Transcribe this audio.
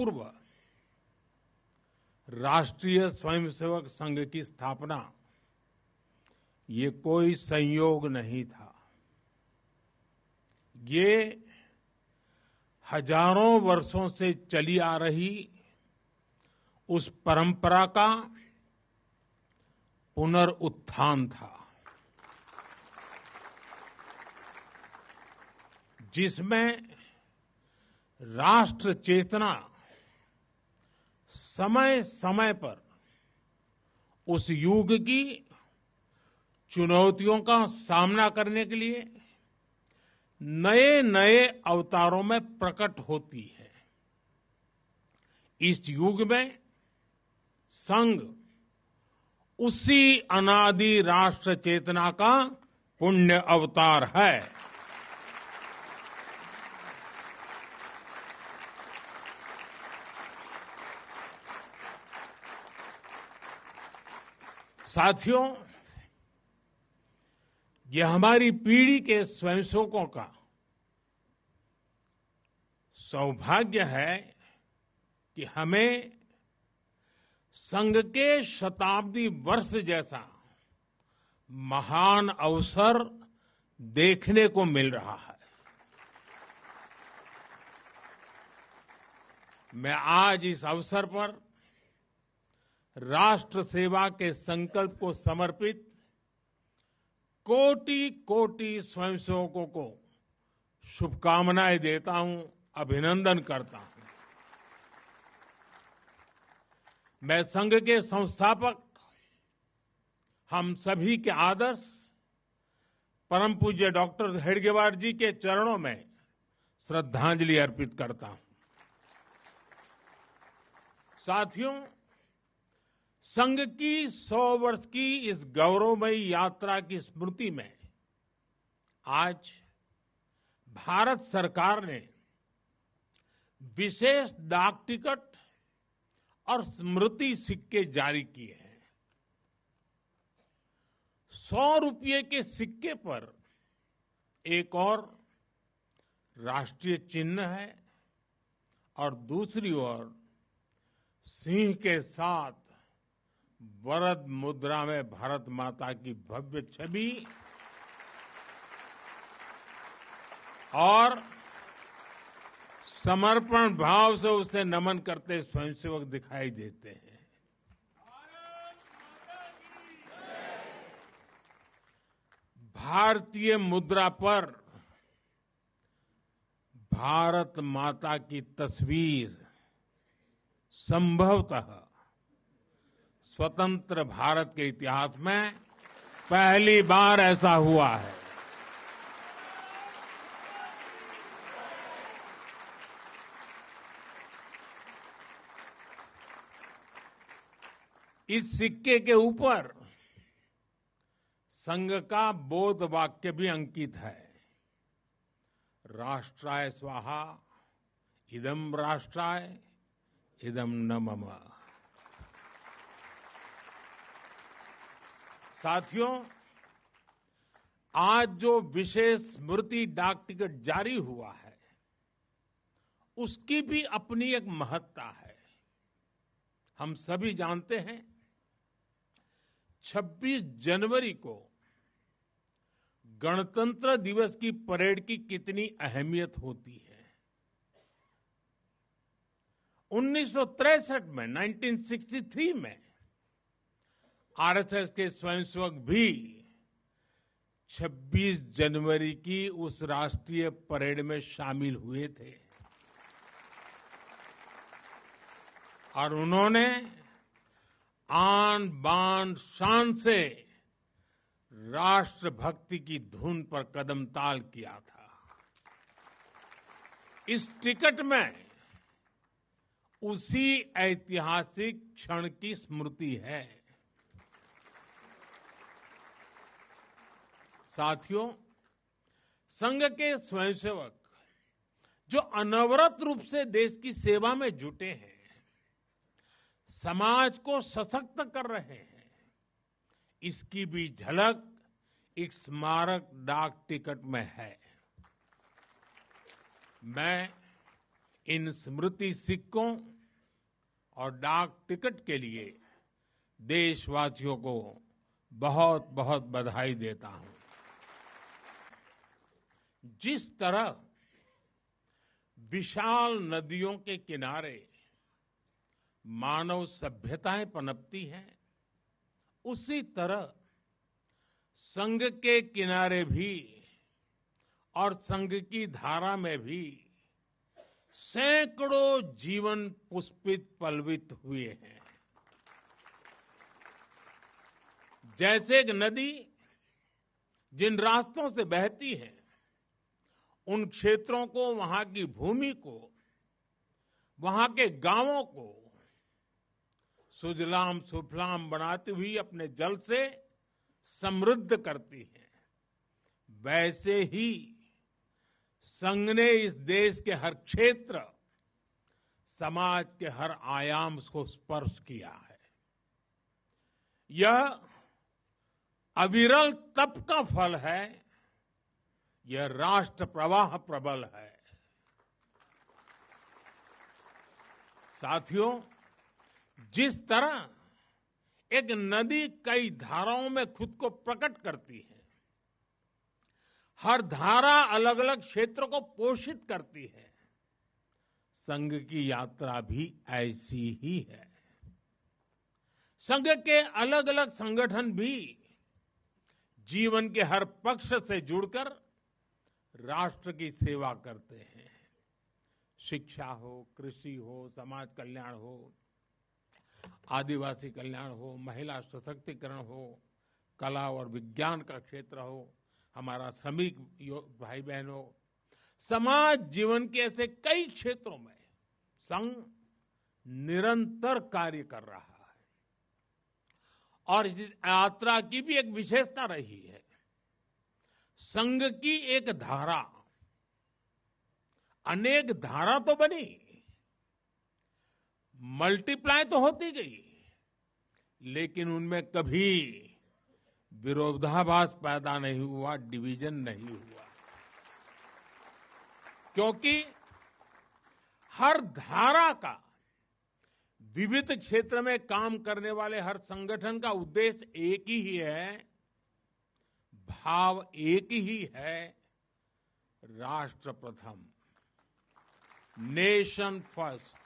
पूर्व राष्ट्रीय स्वयंसेवक संघ की स्थापना ये कोई संयोग नहीं था। ये हजारों वर्षों से चली आ रही उस परंपरा का पुनरुत्थान था, जिसमें राष्ट्र चेतना समय समय पर उस युग की चुनौतियों का सामना करने के लिए नए नए अवतारों में प्रकट होती है। इस युग में संघ उसी अनादि राष्ट्र चेतना का पुण्य अवतार है। साथियों, यह हमारी पीढ़ी के स्वयंसेवकों का सौभाग्य है कि हमें संघ के शताब्दी वर्ष जैसा महान अवसर देखने को मिल रहा है। मैं आज इस अवसर पर राष्ट्र सेवा के संकल्प को समर्पित कोटि कोटि स्वयंसेवकों को शुभकामनाएं देता हूं, अभिनंदन करता हूं। मैं संघ के संस्थापक हम सभी के आदर्श परम पूज्य डॉक्टर हेडगेवार जी के चरणों में श्रद्धांजलि अर्पित करता हूं। साथियों, संघ की 100 वर्ष की इस गौरवमयी यात्रा की स्मृति में आज भारत सरकार ने विशेष डाक टिकट और स्मृति सिक्के जारी किए हैं। 100 रुपये के सिक्के पर एक और राष्ट्रीय चिन्ह है और दूसरी ओर सिंह के साथ वरद मुद्रा में भारत माता की भव्य छवि और समर्पण भाव से उसे नमन करते स्वयंसेवक दिखाई देते हैं। भारतीय मुद्रा पर भारत माता की तस्वीर संभवतः स्वतंत्र भारत के इतिहास में पहली बार ऐसा हुआ है। इस सिक्के के ऊपर संघ का बोध वाक्य भी अंकित है। राष्ट्राय स्वाहा इदं राष्ट्राय इदं न मम। साथियों, आज जो विशेष स्मृति डाक टिकट जारी हुआ है उसकी भी अपनी एक महत्ता है। हम सभी जानते हैं 26 जनवरी को गणतंत्र दिवस की परेड की कितनी अहमियत होती है। 1963 में 1963 में आरएसएस के स्वयंसेवक भी 26 जनवरी की उस राष्ट्रीय परेड में शामिल हुए थे और उन्होंने आन बान शान से राष्ट्रभक्ति की धुन पर कदम ताल किया था। इस टिकट में उसी ऐतिहासिक क्षण की स्मृति है। साथियों, संघ के स्वयंसेवक जो अनवरत रूप से देश की सेवा में जुटे हैं, समाज को सशक्त कर रहे हैं, इसकी भी झलक एक स्मारक डाक टिकट में है। मैं इन स्मृति सिक्कों और डाक टिकट के लिए देशवासियों को बहुत बहुत बधाई देता हूं। जिस तरह विशाल नदियों के किनारे मानव सभ्यताएं पनपती हैं, उसी तरह संघ के किनारे भी और संघ की धारा में भी सैकड़ों जीवन पुष्पित पल्वित हुए हैं। जैसे एक नदी जिन रास्तों से बहती है, उन क्षेत्रों को, वहां की भूमि को, वहां के गांवों को सुजलाम सुफलाम बनाती हुई अपने जल से समृद्ध करती है, वैसे ही संघ ने इस देश के हर क्षेत्र, समाज के हर आयाम को स्पर्श किया है। यह अविरल तप का फल है, यह राष्ट्र प्रवाह प्रबल है। साथियों, जिस तरह एक नदी कई धाराओं में खुद को प्रकट करती है, हर धारा अलग अलग क्षेत्र को पोषित करती है, संघ की यात्रा भी ऐसी ही है। संघ के अलग अलग संगठन भी जीवन के हर पक्ष से जुड़कर राष्ट्र की सेवा करते हैं। शिक्षा हो, कृषि हो, समाज कल्याण हो, आदिवासी कल्याण हो, महिला सशक्तिकरण हो, कला और विज्ञान का क्षेत्र हो, हमारा श्रमिक भाई बहन हो, समाज जीवन के ऐसे कई क्षेत्रों में संघ निरंतर कार्य कर रहा है। और इस यात्रा की भी एक विशेषता रही है। संघ की एक धारा अनेक धारा तो बनी, मल्टीप्लाई तो होती गई, लेकिन उनमें कभी विरोधाभास पैदा नहीं हुआ, डिवीजन नहीं हुआ, क्योंकि हर धारा का, विविध क्षेत्र में काम करने वाले हर संगठन का उद्देश्य एक ही है, भाव एक ही है, राष्ट्र प्रथम, नेशन फर्स्ट।